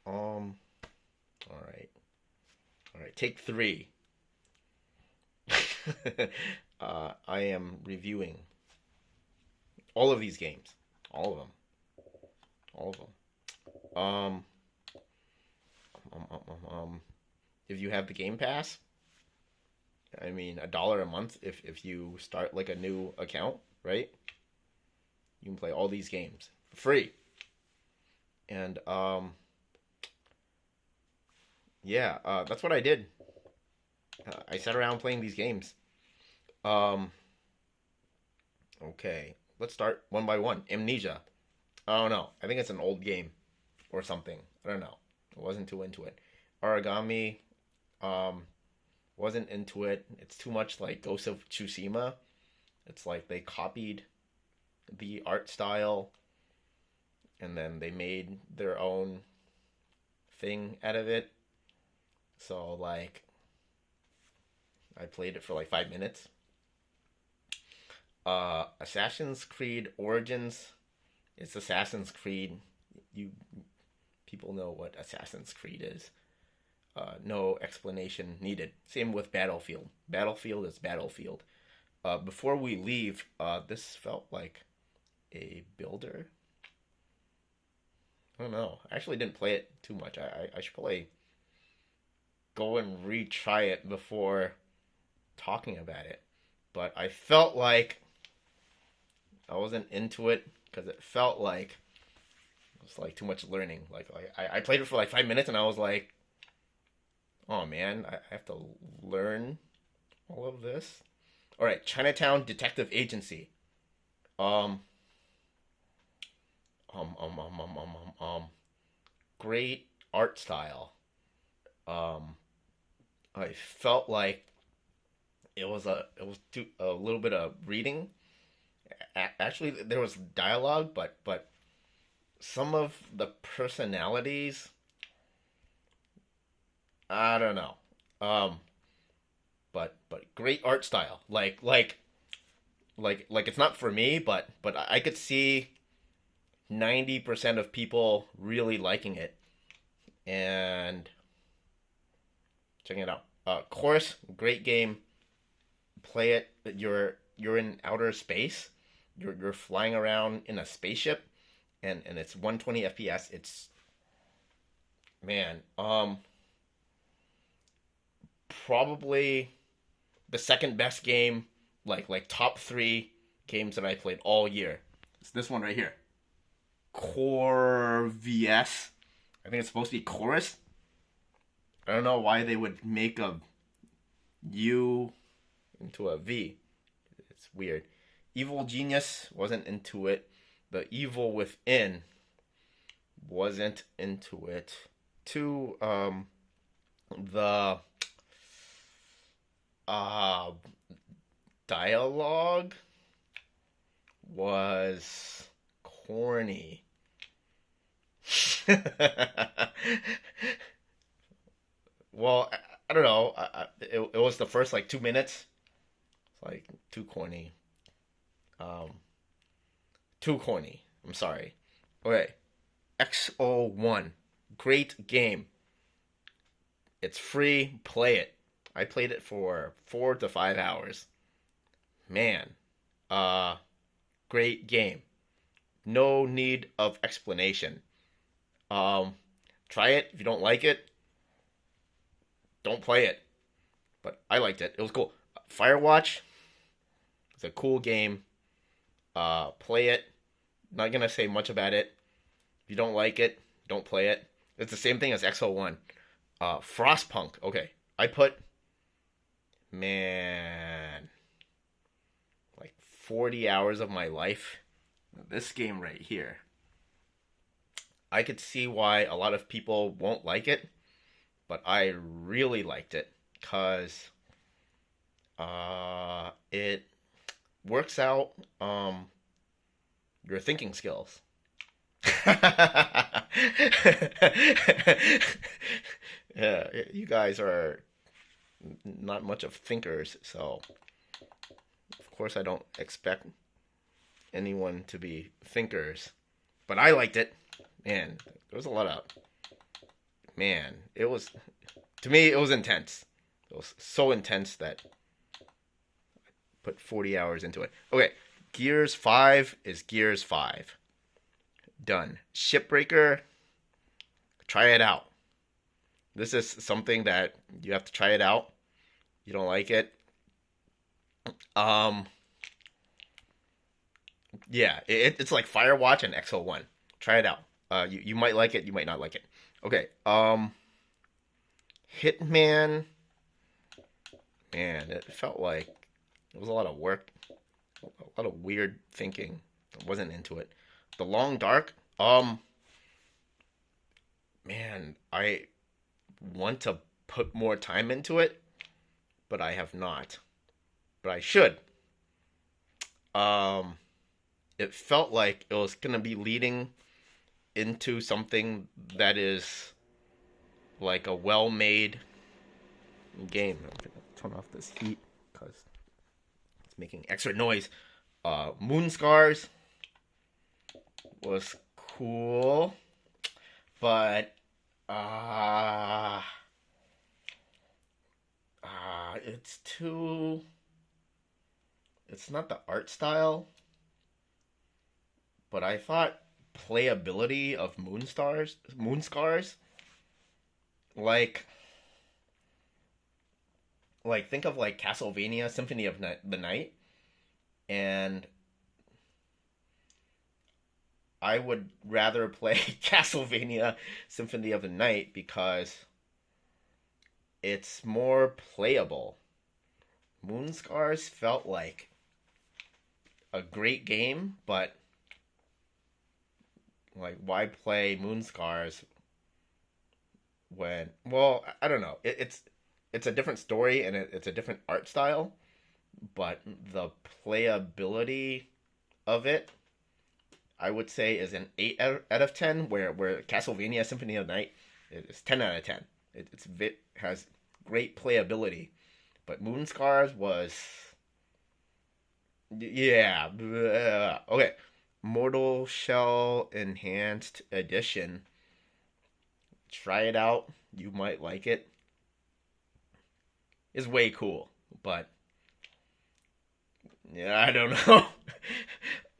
Um. All right. All right. Take three. I am reviewing all of these games. All of them. All of them. Um, um, um, um, if you have the Game Pass, I mean, $1 a month if you start like a new account, right? You can play all these games for free. And yeah, that's what I did. I sat around playing these games. Um, okay, let's start one by one. Amnesia. I don't know. I think it's an old game or something. I don't know. I wasn't too into it. Origami. Um, wasn't into it. It's too much like Ghost of Tsushima. It's like they copied the art style and then they made their own thing out of it. So like I played it for like 5 minutes. Assassin's Creed Origins. It's Assassin's Creed. You people know what Assassin's Creed is. No explanation needed. Same with Battlefield. Battlefield is Battlefield. Before we leave, this felt like a builder. I don't know. I actually didn't play it too much. I should probably go and retry it before talking about it. But I felt like I wasn't into it because it felt like it was like too much learning. I played it for like 5 minutes and I was like, oh man, I have to learn all of this. All right, Chinatown Detective Agency. Um, um, um, um, um, um, great art style. Um, I felt like it was a little bit of reading. Actually, there was dialogue, but some of the personalities, I don't know. Um, but great art style. Like it's not for me, but I could see 90% of people really liking it and checking it out. Chorus, great game. Play it. You're in outer space. You're flying around in a spaceship, and it's 120 FPS. It's man, probably the second best game, like top three games that I played all year. It's this one right here. Core VS. I think it's supposed to be chorus. I don't know why they would make a U into a V. It's weird. Evil Genius wasn't into it. The Evil Within wasn't into it. Two, the uh dialogue was corny. Well, I don't know. It was the first like 2 minutes. It's like too corny. Um, too corny. I'm sorry. Okay, XO1, great game. It's free. Play it. I played it for 4 to 5 hours. Man, uh, great game. No need of explanation. Um, try it. If you don't like it, don't play it. But I liked it. It was cool. Firewatch. It's a cool game. Play it. Not gonna say much about it. If you don't like it, don't play it. It's the same thing as XO1. Frostpunk. Okay, I put man like 40 hours of my life. This game right here. I could see why a lot of people won't like it, but I really liked it because it works out your thinking skills. Yeah, you guys are not much of thinkers, so of course I don't expect anyone to be thinkers. But I liked it. Man, there was a lot of man, it was to me it was intense. It was so intense that I put 40 hours into it. Okay, Gears 5 is Gears 5. Done. Shipbreaker, try it out. This is something that you have to try it out. You don't like it? Um, yeah, it's like Firewatch and XO1. Try it out. You might like it, you might not like it. Okay. Hitman. Man, it felt like it was a lot of work, a lot of weird thinking. I wasn't into it. The Long Dark. Man, I want to put more time into it, but I have not. But I should. Um, it felt like it was gonna be leading into something that is like a well-made game. I'm gonna turn off this heat because it's making extra noise. Moon Scars was cool, but uh, it's too. It's not the art style, but I thought playability of Moon Scars, like think of like Castlevania Symphony of the Night, and I would rather play Castlevania Symphony of the Night because it's more playable. Moon Scars felt like a great game, but like why play Moon Scars when I don't know. It's a different story and it's a different art style, but the playability of it I would say is an 8 out of 10, where Castlevania Symphony of the Night is 10 out of 10. It has great playability, but Moon Scars was yeah. Okay, Mortal Shell Enhanced Edition. Try it out. You might like it. It's way cool, but yeah, I don't know.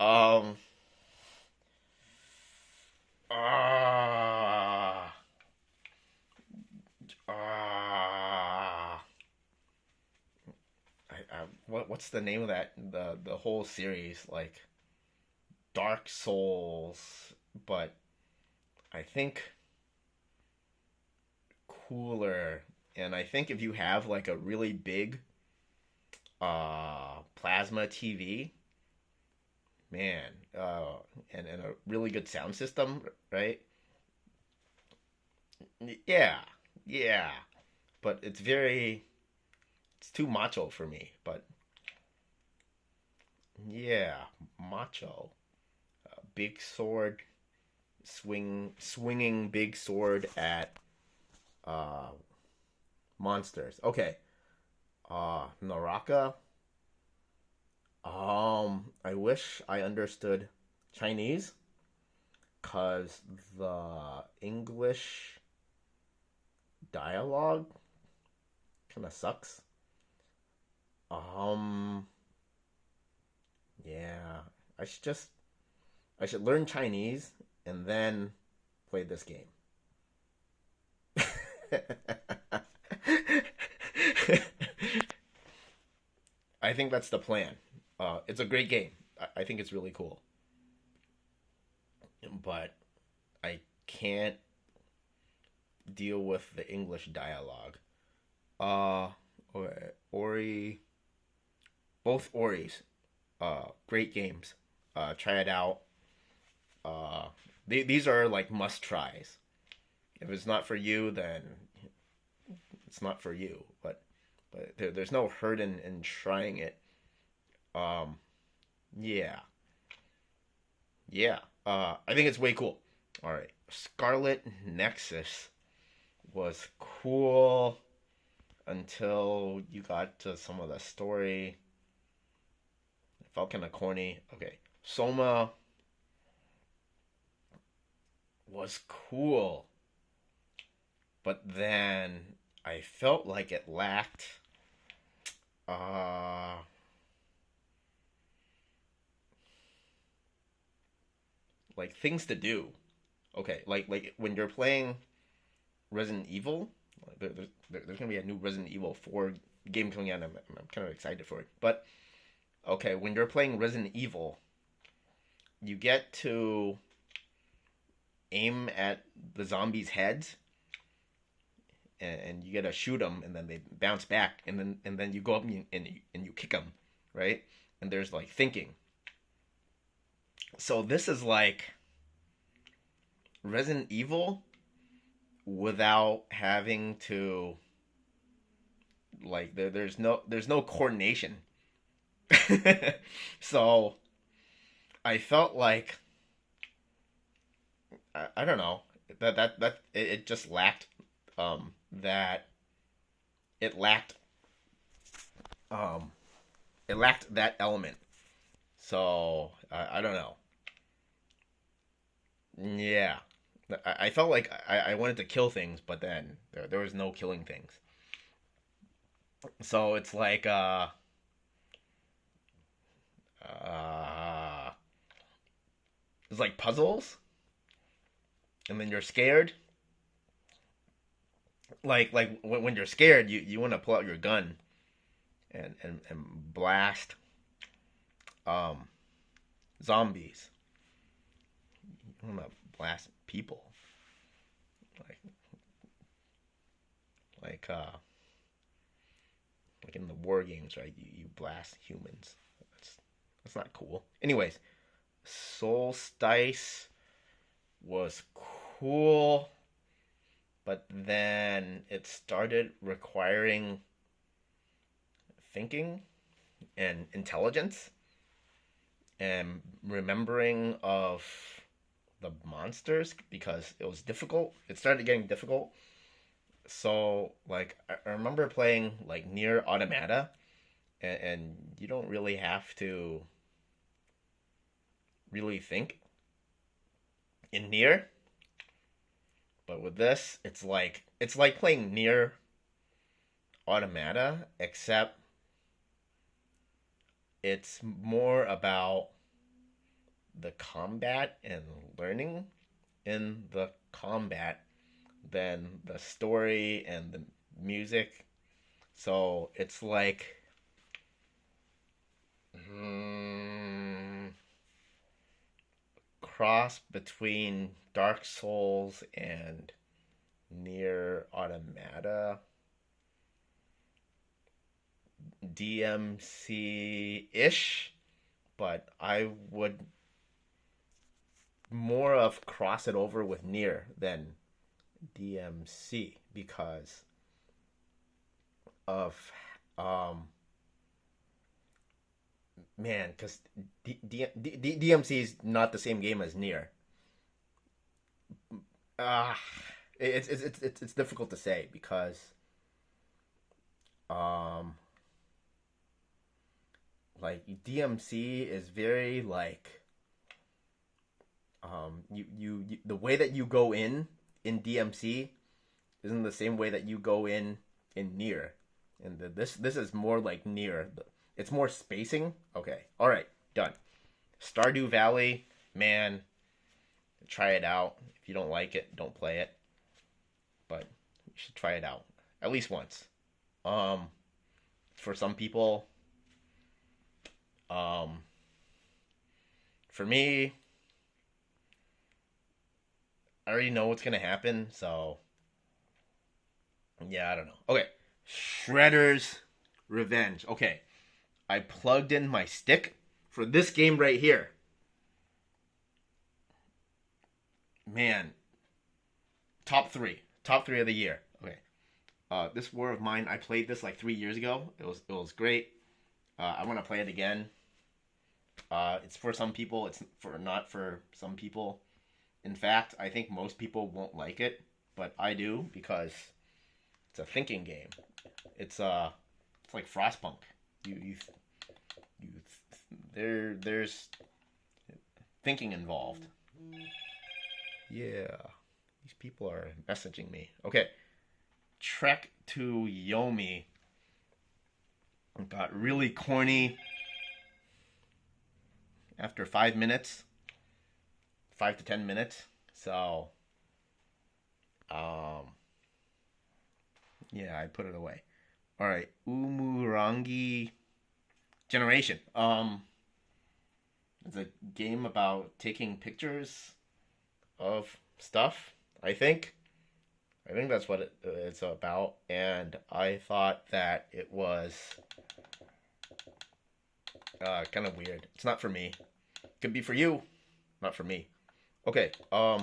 um. Ah. Ah. What's the name of that the whole series, like Dark Souls, but I think cooler. And I think if you have like a really big plasma TV, man, and a really good sound system, right? Yeah, yeah. But it's too macho for me. But yeah, macho. Big sword, swinging big sword at uh monsters. Okay. Naraka. I wish I understood Chinese, cause the English dialogue kind of sucks. Um, yeah, I should just I should learn Chinese and then play this game. I think that's the plan. It's a great game. I think it's really cool, but I can't deal with the English dialogue. Uh, Ori, both Oris, great games. Try it out. Uh, these are like must tries. If it's not for you, then it's not for you. But there's no hurt in trying it. Um, yeah, yeah. I think it's way cool. All right, Scarlet Nexus was cool until you got to some of the story. It felt kind of corny. Okay, Soma was cool. but then I felt like it lacked uh like things to do. Okay, like when you're playing Resident Evil, there's gonna be a new Resident Evil 4 game coming out. And I'm kind of excited for it. But okay, when you're playing Resident Evil, you get to aim at the zombies' heads, and you get to shoot them, and then they bounce back, and then you go up and you kick them, right? And there's like thinking. So this is like Resident Evil without having to like there's no coordination. So I felt like I don't know that it just lacked that it lacked um it lacked that element. So I don't know. Yeah, I felt like I wanted to kill things, but then there was no killing things. So uh it's like puzzles, and then you're scared. Like when you're scared, you want to pull out your gun and blast um zombies. You want to blast people like like uh like in the war games, right? You blast humans. That's that's not cool. Anyways, Solstice was cool, but then it started requiring thinking and intelligence and remembering of the monsters because it was difficult. It started getting difficult. So like I remember playing like Near Automata, and you don't really have to really think in Near, but with this, it's like playing Near Automata, except it's more about the combat and learning in the combat than the story and the music. So it's like mm, cross between Dark Souls and Near Automata, DMC ish, but I would more of cross it over with Near than DMC because of um man, because DMC is not the same game as Near. Ah, it's difficult to say because um like DMC is very like you the way that you go in DMC isn't the same way that you go in Near, and this is more like Near. It's more spacing. Okay, all right, done. Stardew Valley, man, try it out. If you don't like it, don't play it, but you should try it out at least once. Um, for some people, um, for me, I already know what's gonna happen, so yeah, I don't know. Okay, Shredder's Revenge. Okay, I plugged in my stick for this game right here. Man, top three of the year. Okay, this War of Mine, I played this like 3 years ago. It was great. I want to play it again. It's for some people. It's for not for some people. In fact, I think most people won't like it, but I do because it's a thinking game. It's like Frostpunk. You there's thinking involved. Yeah, these people are messaging me. Okay, Trek to Yomi. It got really corny after 5 minutes, 5 to 10 minutes. So, um, yeah, I put it away. All right, Umurangi Generation. It's a game about taking pictures of stuff. I think. I think that's what it's about, and I thought that it was kind of weird. It's not for me. Could be for you, not for me. Okay. But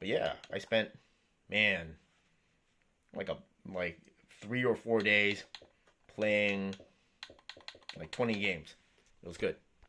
yeah, I spent, man, like a like 3 or 4 days playing like 20 games. It was good.